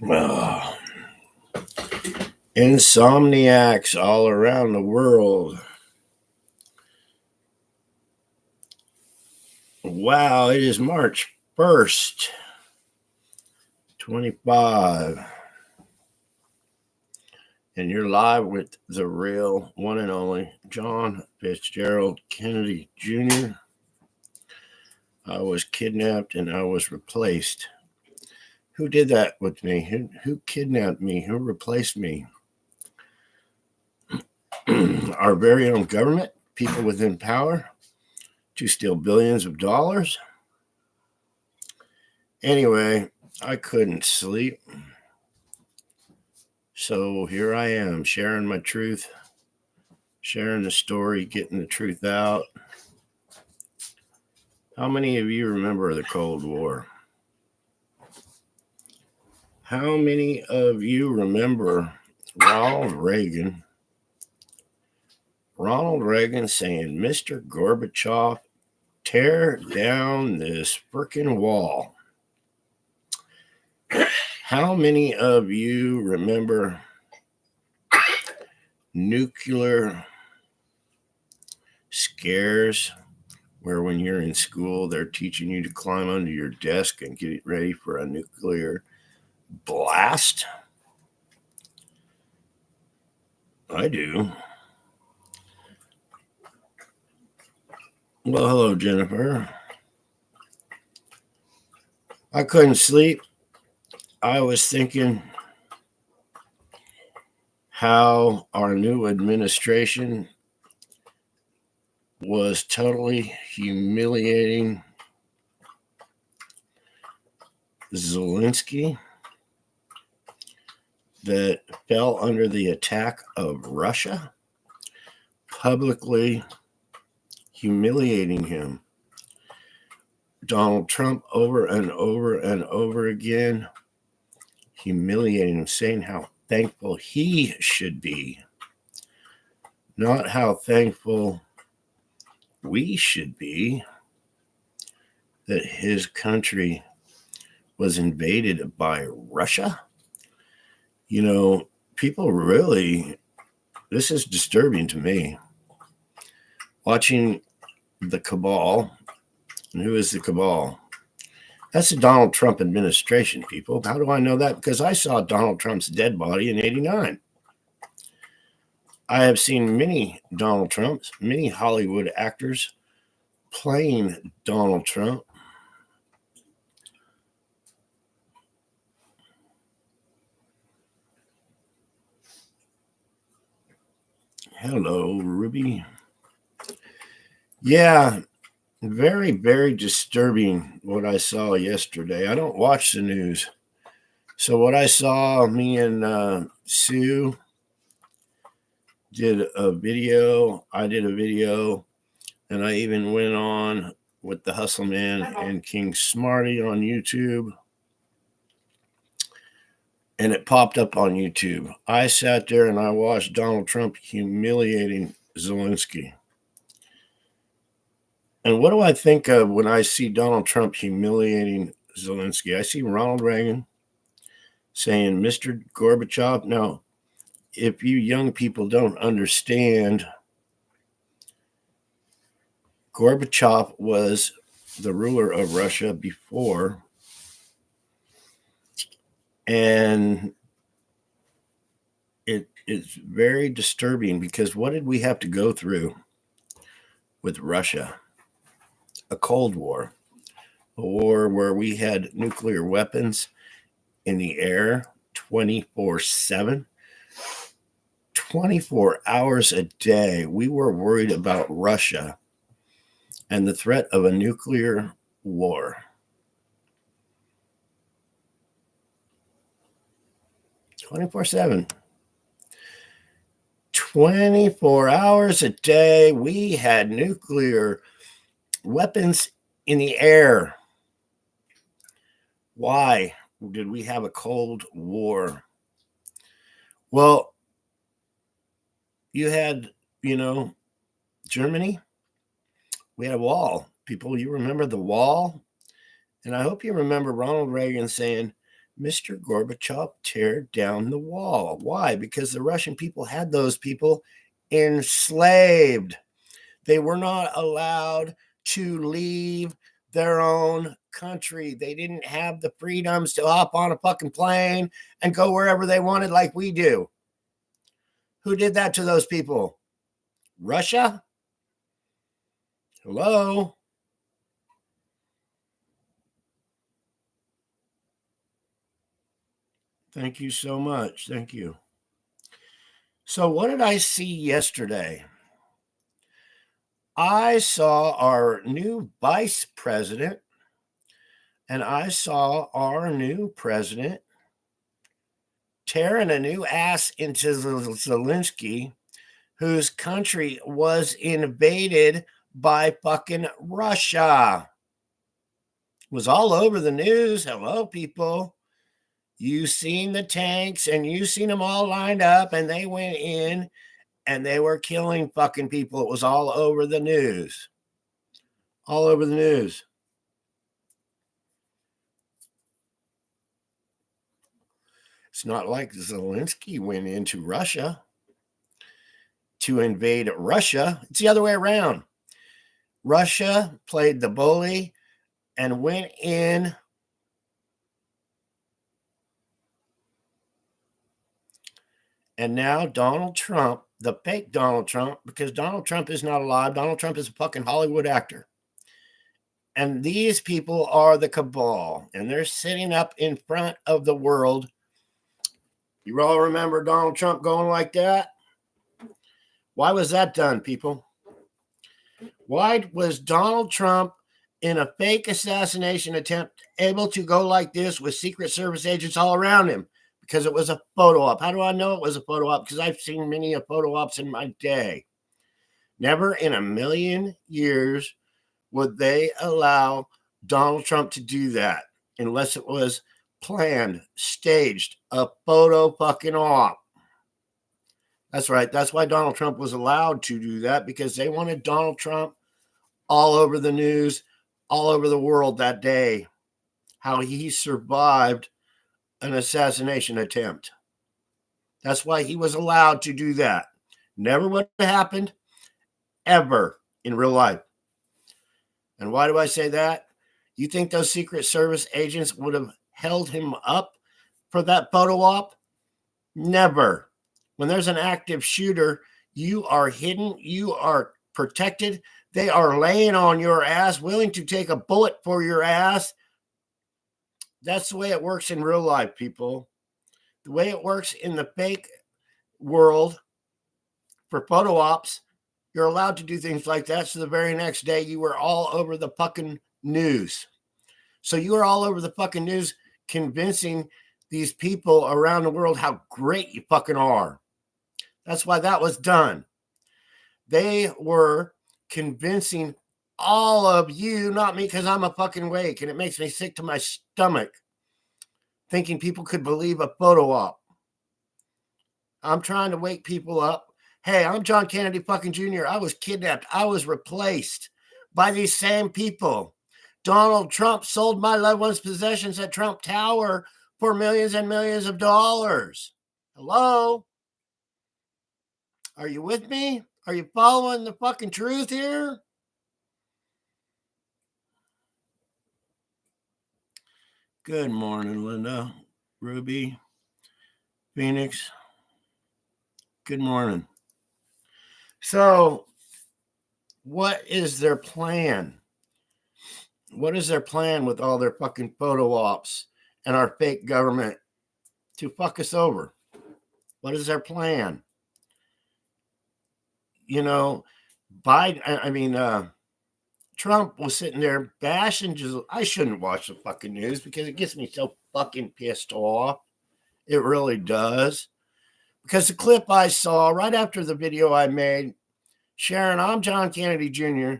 Oh, insomniacs all around the world. Wow, it is March 1st, 25. And you're live with the real one and only John Fitzgerald Kennedy Jr. I was kidnapped and I was replaced. Who did that with me? Who kidnapped me? Who replaced me? Our very own government, people within power, to steal billions of dollars. Anyway, I couldn't sleep. So here I am, sharing my truth, sharing the story, getting the truth out. How many of you remember the Cold War? How many of you remember Ronald Reagan saying, Mr. Gorbachev, tear down this frickin' wall? How many of you remember nuclear scares where when you're in school, they're teaching you to climb under your desk and get ready for a nuclear blast? I do. Well, hello, Jennifer. I couldn't sleep. I was thinking how our new administration was totally humiliating Zelensky, that fell under the attack of Russia, publicly humiliating him. Donald Trump over and over and over again humiliating him, saying how thankful he should be, not how thankful we should be that his country was invaded by Russia. You know, people really, this is disturbing to me. Watching the cabal, and who is the cabal? That's the Donald Trump administration, people. How do I know that? Because I saw Donald Trump's dead body in '89. I have seen many Donald Trumps, many Hollywood actors playing Donald Trump. Hello, Ruby. Yeah, very, very disturbing what I saw yesterday. I don't watch the news. So what I saw, me and Sue did a video. I did a video, and I even went on with the Hustle Man and King Smarty on YouTube. And it popped up on YouTube. I sat there and I watched Donald Trump humiliating Zelensky. And what do I think of when I see Donald Trump humiliating Zelensky? I see Ronald Reagan saying, Mr. Gorbachev. Now, if you young people don't understand, Gorbachev was the ruler of Russia before, and it is very disturbing because what did we have to go through with Russia? A Cold War, a war where we had nuclear weapons in the air 24/7. 24 hours a day, we were worried about Russia and the threat of a nuclear war. 24/7. 24 hours a day, we had nuclear weapons in the air. Why did we have a Cold War? Well, you had, Germany. We had a wall. People, you remember the wall? And I hope you remember Ronald Reagan saying, Mr. Gorbachev, tear down the wall. Why? Because the Russian people had those people enslaved. They were not allowed to leave their own country. They didn't have the freedoms to hop on a fucking plane and go wherever they wanted like we do. Who did that to those people? Russia? Hello? Thank you so much. Thank you. So, what did I see yesterday? I saw our new vice president and I saw our new president tearing a new ass into Zelensky, whose country was invaded by fucking Russia. It was all over the news. Hello, people. You seen the tanks and you seen them all lined up and they went in and they were killing fucking people. It was all over the news. All over the news. It's not like Zelensky went into Russia to invade Russia. It's the other way around. Russia played the bully and went in and now Donald Trump, the fake Donald Trump, because Donald Trump is not alive. Donald Trump is a fucking Hollywood actor. And these people are the cabal, and they're sitting up in front of the world. You all remember Donald Trump going like that? Why was that done, people? Why was Donald Trump in a fake assassination attempt able to go like this with Secret Service agents all around him? Because it was a photo op. How do I know it was a photo op? Because I've seen many photo ops in my day. Never in a million years would they allow Donald Trump to do that unless it was planned, staged, a photo fucking op. That's right. That's why Donald Trump was allowed to do that, because they wanted Donald Trump all over the news, all over the world that day, how he survived an assassination attempt. That's why he was allowed to do that. Never would have happened ever in real life. And why do I say that? You think those Secret Service agents would have held him up for that photo op? Never. When there's an active shooter, you are hidden, you are protected. They are laying on your ass, willing to take a bullet for your ass. That's the way it works in real life, people. The way it works in the fake world for photo ops, you're allowed to do things like that. So the very next day, you were all over the fucking news. So you were all over the fucking news convincing these people around the world how great you fucking are. That's why that was done. They were convincing all of you, not me, because I'm a fucking wake and it makes me sick to my stomach thinking people could believe a photo op. I'm trying to wake people up. Hey, I'm John Kennedy fucking Jr. I was kidnapped. I was replaced by these same people. Donald Trump sold my loved ones' possessions at Trump Tower for millions and millions of dollars. Hello? Are you with me? Are you following the fucking truth here? Good morning, Linda, Ruby, Phoenix. Good morning. So, what is their plan? What is their plan with all their fucking photo ops and our fake government to fuck us over? What is their plan? You know, Trump was sitting there bashing. I shouldn't watch the fucking news because it gets me so fucking pissed off. It really does. Because the clip I saw right after the video I made, Sharon, I'm John Kennedy Jr.,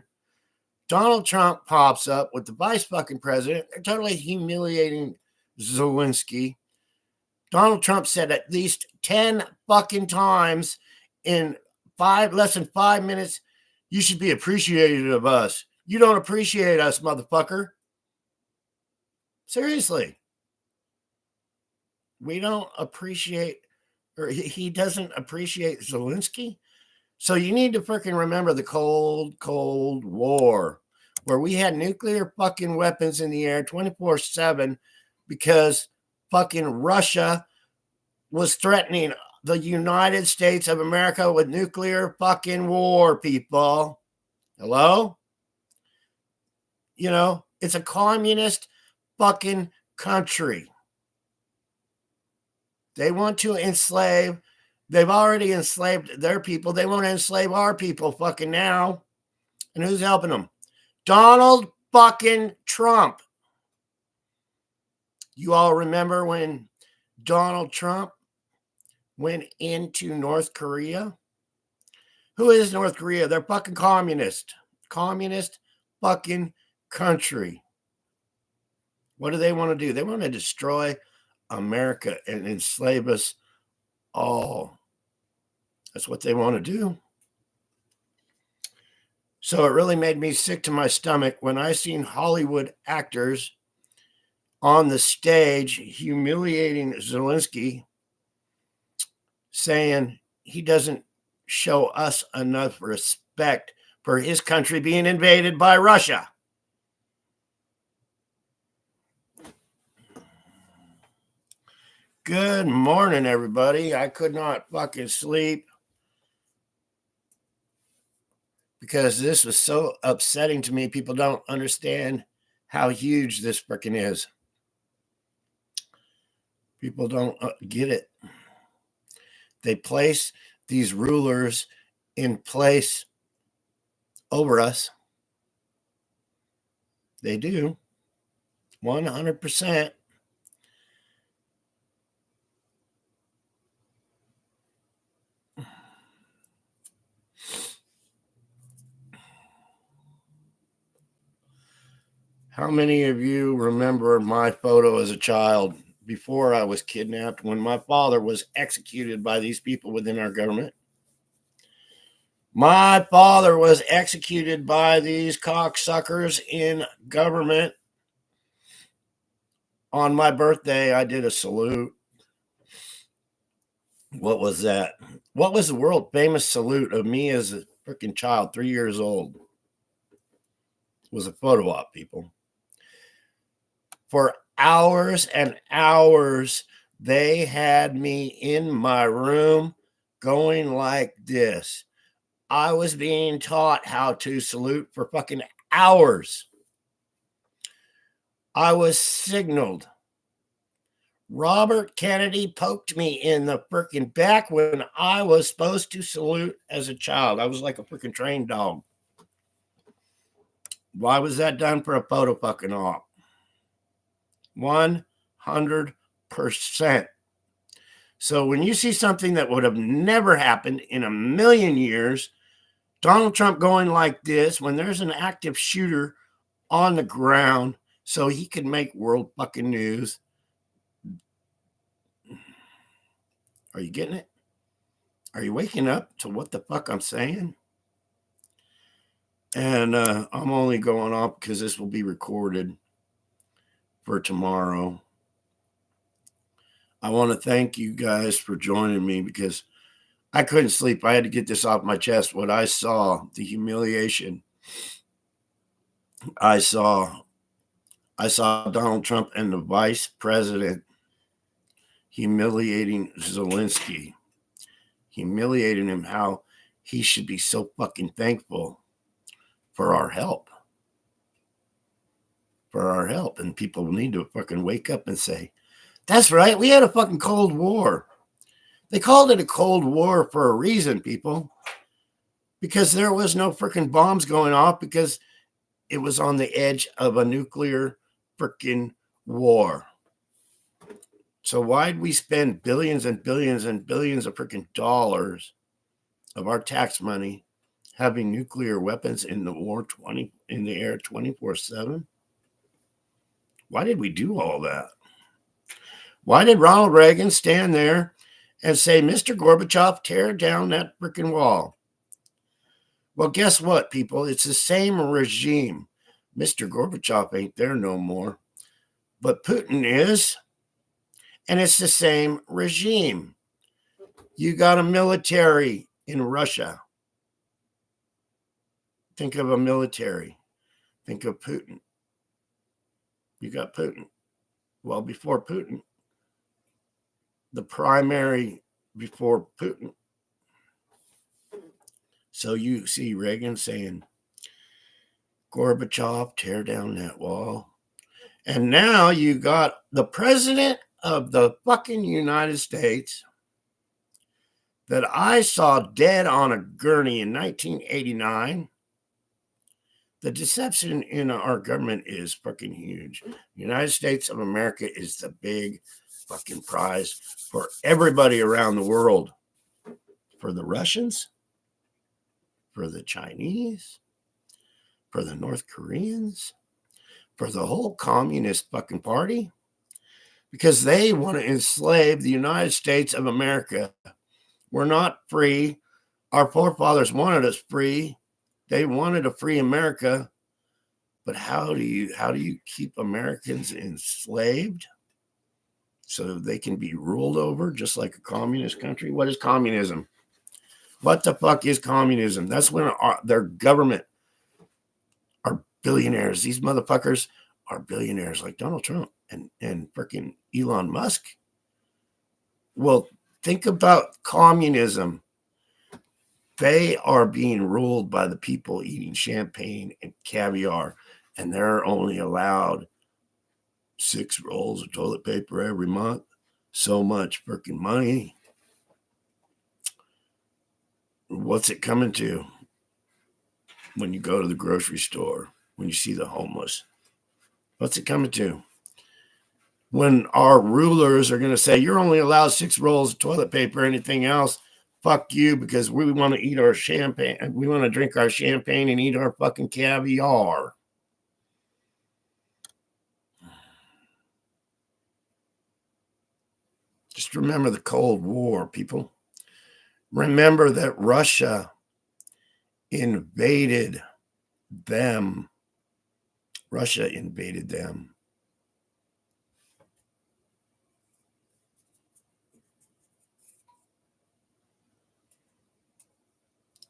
Donald Trump pops up with the vice fucking president. They're totally humiliating Zelensky. Donald Trump said at least 10 fucking times in less than 5 minutes, you should be appreciated of us. You don't appreciate us, motherfucker. Seriously. We don't appreciate, or he doesn't appreciate Zelensky. So you need to freaking remember the Cold War, where we had nuclear fucking weapons in the air 24/7 because fucking Russia was threatening the United States of America with nuclear fucking war, people. Hello? You know, it's a communist fucking country. They want to enslave. They've already enslaved their people. They want to enslave our people fucking now. And who's helping them? Donald fucking Trump. You all remember when Donald Trump went into North Korea? Who is North Korea? They're fucking communist. Communist fucking country. What do they want to do? They want to destroy America and enslave us all. That's what they want to do. So it really made me sick to my stomach when I seen Hollywood actors on the stage humiliating Zelensky, saying he doesn't show us enough respect for his country being invaded by Russia. Good morning, everybody. I could not fucking sleep because this was so upsetting to me. People don't understand how huge this freaking is. People don't get it. They place these rulers in place over us. They do. 100%. How many of you remember my photo as a child before I was kidnapped when my father was executed by these people within our government? My father was executed by these cocksuckers in government. On my birthday, I did a salute. What was that? What was the world famous salute of me as a freaking child, 3 years old? It was a photo op, people. For hours and hours, they had me in my room going like this. I was being taught how to salute for fucking hours. I was signaled. Robert Kennedy poked me in the freaking back when I was supposed to salute as a child. I was like a freaking trained dog. Why was that done for a photo fucking op? 100%. So when you see something that would have never happened in a million years, Donald Trump going like this when there's an active shooter on the ground so he could make world fucking news. Are you getting it? Are you waking up to what the fuck I'm saying? And I'm only going off because this will be recorded for tomorrow. I want to thank you guys for joining me because I couldn't sleep. I had to get this off my chest. What I saw, the humiliation. I saw Donald Trump and the vice president humiliating Zelensky, humiliating him, how he should be so fucking thankful for our help. For our help. And people need to fucking wake up and say, that's right, we had a fucking Cold War. They called it a Cold War for a reason, people. Because there was no freaking bombs going off because it was on the edge of a nuclear freaking war. So why'd we spend billions and billions and billions of freaking dollars of our tax money having nuclear weapons in the air 24/7? Why did we do all that? Why did Ronald Reagan stand there and say, Mr. Gorbachev, tear down that freaking wall? Well, guess what, people? It's the same regime. Mr. Gorbachev ain't there no more. But Putin is. And it's the same regime. You got a military in Russia. Think of a military. Think of Putin. You got Putin. Well, before Putin, the primary before Putin. So you see Reagan saying, Gorbachev, tear down that wall. And now you got the president of the fucking United States that I saw dead on a gurney in 1989. The deception in our government is fucking huge. The United States of America is the big fucking prize for everybody around the world. For the Russians, for the Chinese, for the North Koreans, for the whole communist fucking party, because they want to enslave the United States of America. We're not free. Our forefathers wanted us free. They wanted a free America. But how do you keep Americans enslaved so they can be ruled over just like a communist country? What is communism? What the fuck is communism? That's when their government are billionaires. These motherfuckers are billionaires like Donald Trump and freaking Elon Musk. Well, think about communism. They are being ruled by the people eating champagne and caviar, and they're only allowed 6 rolls of toilet paper every month. So much freaking money. What's it coming to when you go to the grocery store, when you see the homeless? What's it coming to? When our rulers are going to say, you're only allowed 6 rolls of toilet paper, anything else, fuck you, because we want to eat our champagne. We want to drink our champagne and eat our fucking caviar. Just remember the Cold War, people. Remember that Russia invaded them. Russia invaded them.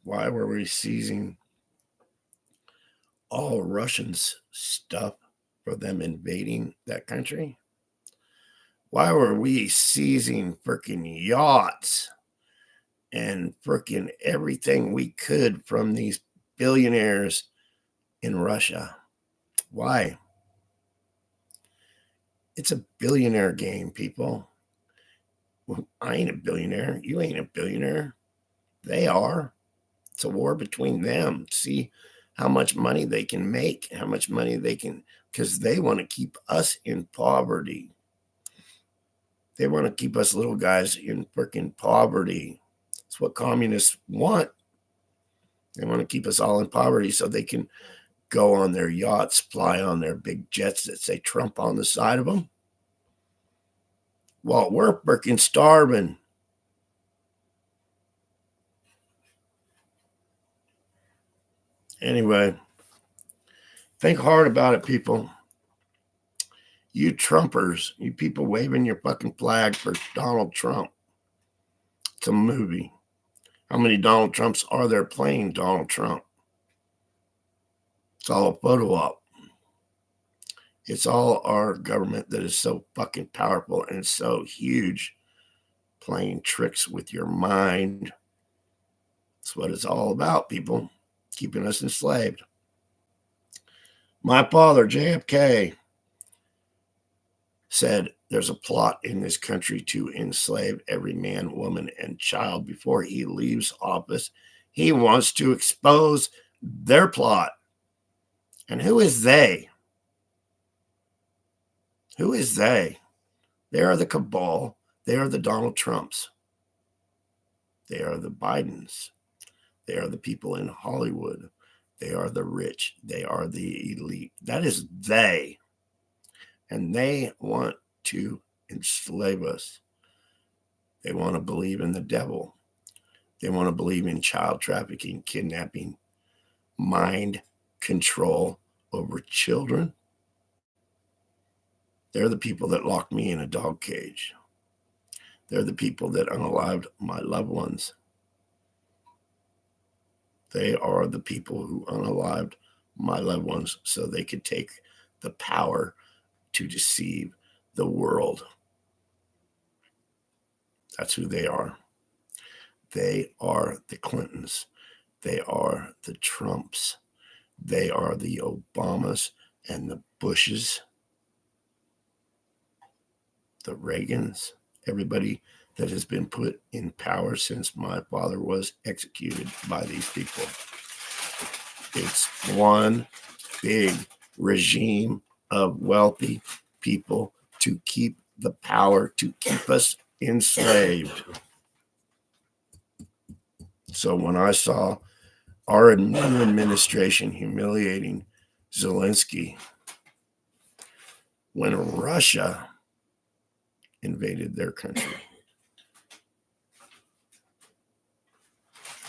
Why were we seizing all Russians' stuff for them invading that country? Why were we seizing freaking yachts and freaking everything we could from these billionaires in Russia? Why? It's a billionaire game, people. Well, I ain't a billionaire. You ain't a billionaire. They are. It's a war between them. See how much money they can make, how much money they can, because they want to keep us in poverty. They want to keep us little guys in freaking poverty. That's what communists want. They want to keep us all in poverty so they can go on their yachts, fly on their big jets that say Trump on the side of them. Well, we're freaking starving. Anyway, think hard about it, people. You Trumpers, you people waving your fucking flag for Donald Trump. It's a movie. How many Donald Trumps are there playing Donald Trump? It's all a photo op. It's all our government that is so fucking powerful and so huge, playing tricks with your mind. That's what it's all about, people. Keeping us enslaved. My father, JFK, said there's a plot in this country to enslave every man, woman, and child before he leaves office. He wants to expose their plot. And who is they? Who is they? They are the cabal. They are the Donald Trumps. They are the Bidens. They are the people in Hollywood. They are the rich. They are the elite. That is they. And they want to enslave us. They want to believe in the devil. They want to believe in child trafficking, kidnapping, mind control over children. They're the people that locked me in a dog cage. They're the people that unalived my loved ones. They are the people who unalived my loved ones so they could take the power to deceive the world. That's who they are. They are the Clintons. They are the Trumps. They are the Obamas and the Bushes, the Reagans, everybody that has been put in power since my father was executed by these people. It's one big regime of wealthy people to keep the power, to keep us enslaved. So when I saw our new administration humiliating Zelensky, when Russia invaded their country,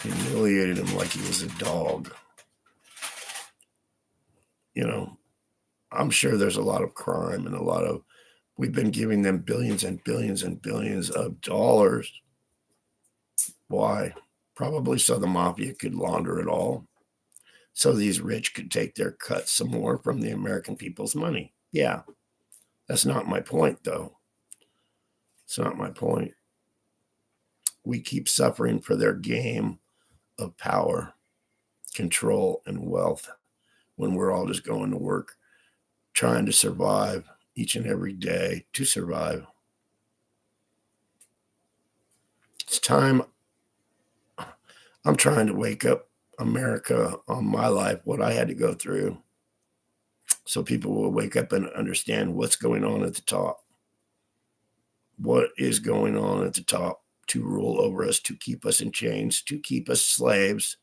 humiliated him like he was a dog. You know, I'm sure there's a lot of crime and we've been giving them billions and billions and billions of dollars. Why? Probably so the mafia could launder it all. So these rich could take their cut some more from the American people's money. Yeah. That's not my point, though. It's not my point. We keep suffering for their game of power, control, and wealth when we're all just going to work, trying to survive each and every day to survive. It's time. I'm trying to wake up America on my life, what I had to go through, so people will wake up and understand what's going on at the top. What is going on at the top to rule over us, to keep us in chains, to keep us slaves.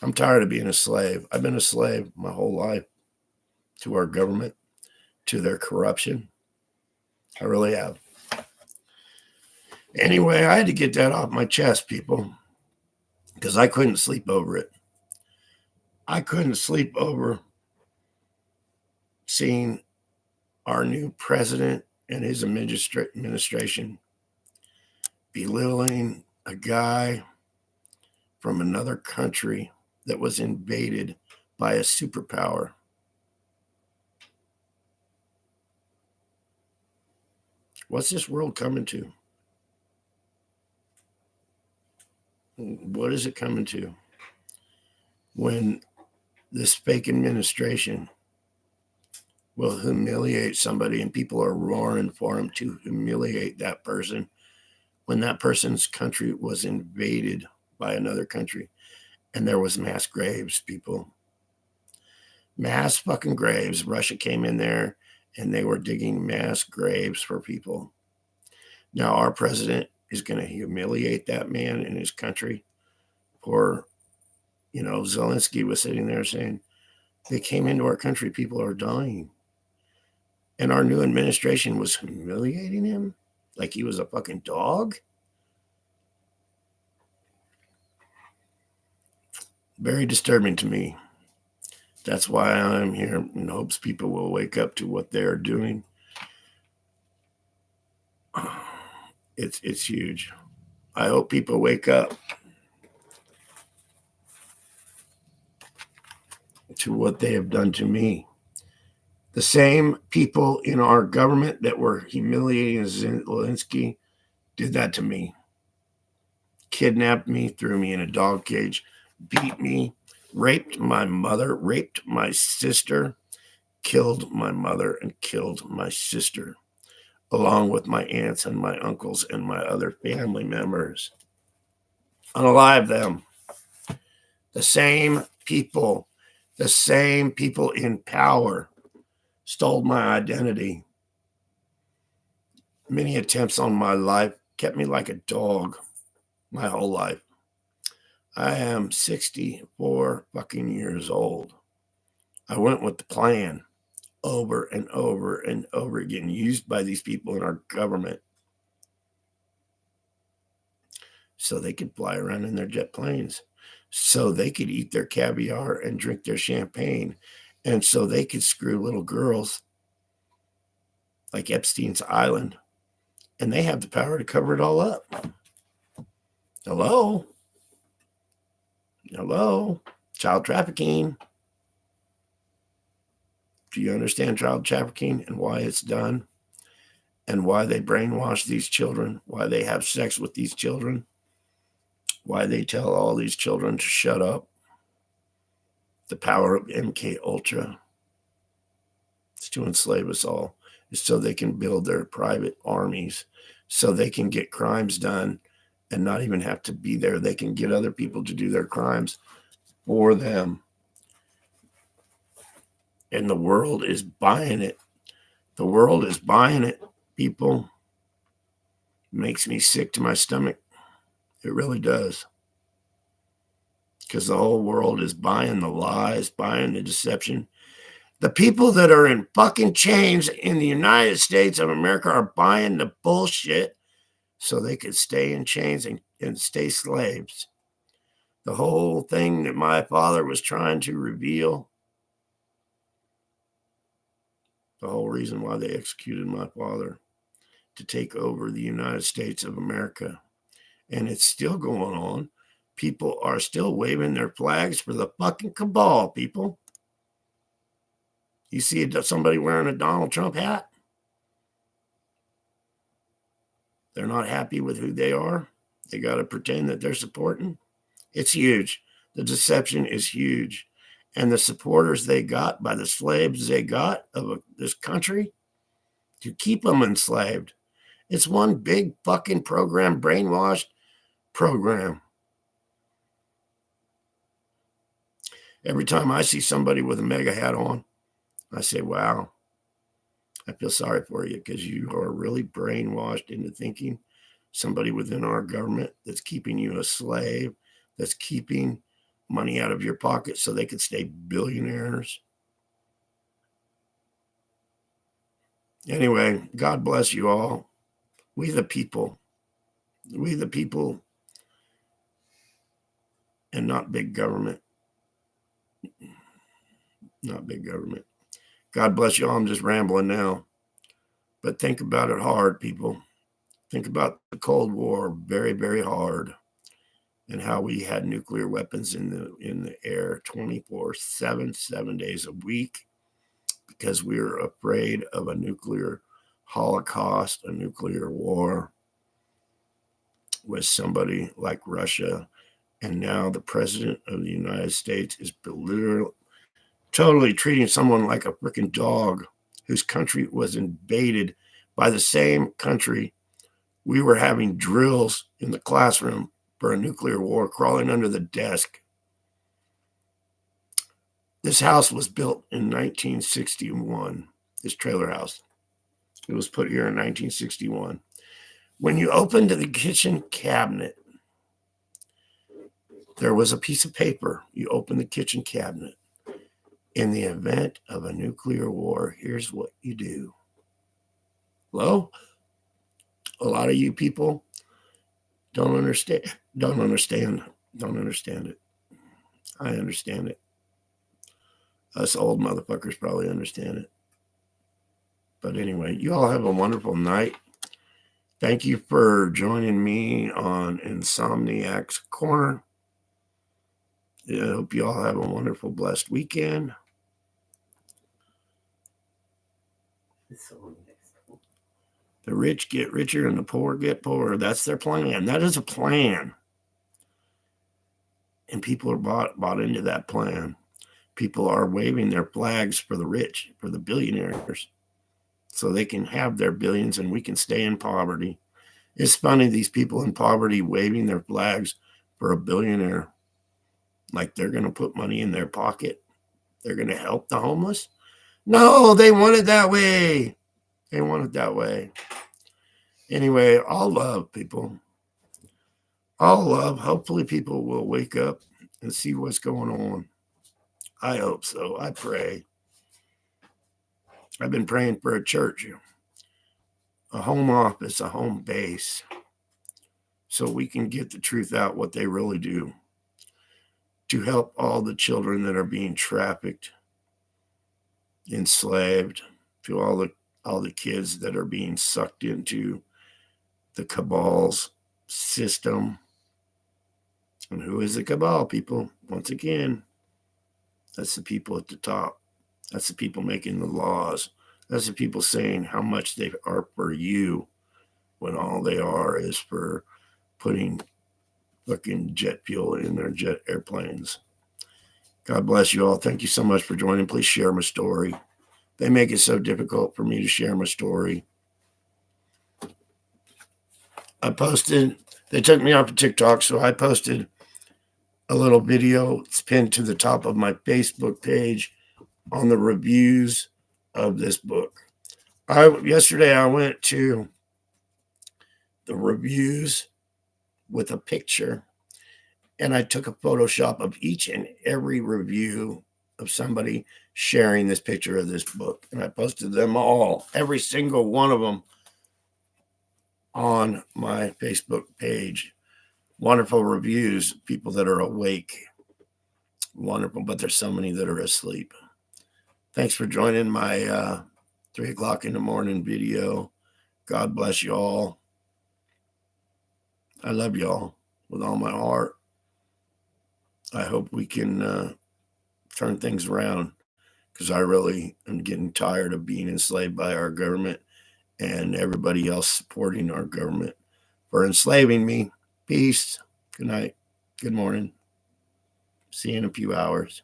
I'm tired of being a slave. I've been a slave my whole life to our government, to their corruption. I really have. Anyway, I had to get that off my chest, people, because I couldn't sleep over it. I couldn't sleep over seeing our new president and his administration belittling a guy from another country that was invaded by a superpower. What's this world coming to? What is it coming to? When this fake administration will humiliate somebody and people are roaring for him to humiliate that person when that person's country was invaded by another country and there was mass graves, people. Mass fucking graves. Russia came in there and they were digging mass graves for people. Now our president is going to humiliate that man in his country. Or, Zelensky was sitting there saying, they came into our country, people are dying. And our new administration was humiliating him like he was a fucking dog. Very disturbing to me. That's why I'm here in hopes people will wake up to what they're doing. It's huge. I hope people wake up to what they have done to me. The same people in our government that were humiliating Zelensky did that to me. Kidnapped me, threw me in a dog cage, beat me, raped my mother, raped my sister, killed my mother, and killed my sister, along with my aunts and my uncles and my other family members. Unalive them. The same people in power stole my identity. Many attempts on my life kept me like a dog my whole life. I am 64 fucking years old. I went with the plan over and over and over again, used by these people in our government so they could fly around in their jet planes, so they could eat their caviar and drink their champagne, and so they could screw little girls like Epstein's Island, and they have the power to cover it all up. Hello? Child trafficking. Do you understand child trafficking and why it's done? And why they brainwash these children? Why they have sex with these children? Why they tell all these children to shut up? The power of MK Ultra. It's to enslave us all. It's so they can build their private armies, so they can get crimes done and not even have to be there. They can get other people to do their crimes for them. And the world is buying it. The world is buying it, people. It makes me sick to my stomach. It really does. Because the whole world is buying the lies, buying the deception. The people that are in fucking chains in the United States of America are buying the bullshit so they could stay in chains and stay slaves. The whole thing that my father was trying to reveal, the whole reason why they executed my father, to take over the United States of America. And it's still going on. People are still waving their flags for the fucking cabal, people. You see somebody wearing a Donald Trump hat? They're not happy with who they are. They got to pretend that they're supporting. It's huge. The deception is huge. And the supporters they got by the slaves they got of this country to keep them enslaved. It's one big fucking program, brainwashed program. Every time I see somebody with a mega hat on, I say, wow, I feel sorry for you because you are really brainwashed into thinking somebody within our government that's keeping you a slave, that's keeping money out of your pocket so they could stay billionaires. Anyway, God bless you all. We the people, and not big government. Not big government. God bless you all. I'm just rambling now. But think about it hard, people. Think about the Cold War very, very hard, and how we had nuclear weapons in the air 24/7, 7 days a week, because we were afraid of a nuclear holocaust, a nuclear war with somebody like Russia. And now the president of the United States is literally totally treating someone like a freaking dog whose country was invaded by the same country. We were having drills in the classroom for a nuclear war, crawling under the desk. This house was built in 1961, this trailer house. It was put here in 1961. When you opened the kitchen cabinet, there was a piece of paper. You open the kitchen cabinet. In the event of a nuclear war, here's what you do. Hello? A lot of you people don't understand it. I understand it. Us old motherfuckers probably understand it. But anyway, you all have a wonderful night. Thank you for joining me on Insomniac's Corner. I hope you all have a wonderful, blessed weekend. The rich get richer and the poor get poorer. That's their plan. That is a plan. And people are bought into that plan. People are waving their flags for the rich, for the billionaires, so they can have their billions and we can stay in poverty. It's funny, these people in poverty waving their flags for a billionaire, like they're going to put money in their pocket. They're going to help the homeless. No, they want it that way. They want it that way. Anyway, all love, people. All love. Hopefully people will wake up and see what's going on. I hope so. I pray. I've been praying for a church, a home office, a home base, so we can get the truth out, what they really do, to help all the children that are being trafficked, enslaved, to all all the kids that are being sucked into the cabal's system. And who is the cabal, people? Once again, that's the people at the top. That's the people making the laws. That's the people saying how much they are for you when all they are is for putting fucking jet fuel in their jet airplanes. God bless you all. Thank you so much for joining. Please share my story. They make it so difficult for me to share my story. I posted, they took me off of TikTok, so I posted a little video. It's pinned to the top of my Facebook page on the reviews of this book. Yesterday I went to the reviews with a picture, and I took a Photoshop of each and every review of somebody sharing this picture of this book, and I posted them all, every single one of them, on my Facebook page. Wonderful reviews, people that are awake. Wonderful, but there's so many that are asleep. Thanks for joining my 3 o'clock in the morning video. God bless you all. I love y'all with all my heart. I hope we can turn things around, because I really am getting tired of being enslaved by our government and everybody else supporting our government for enslaving me. Peace. Good night. Good morning. See you in a few hours.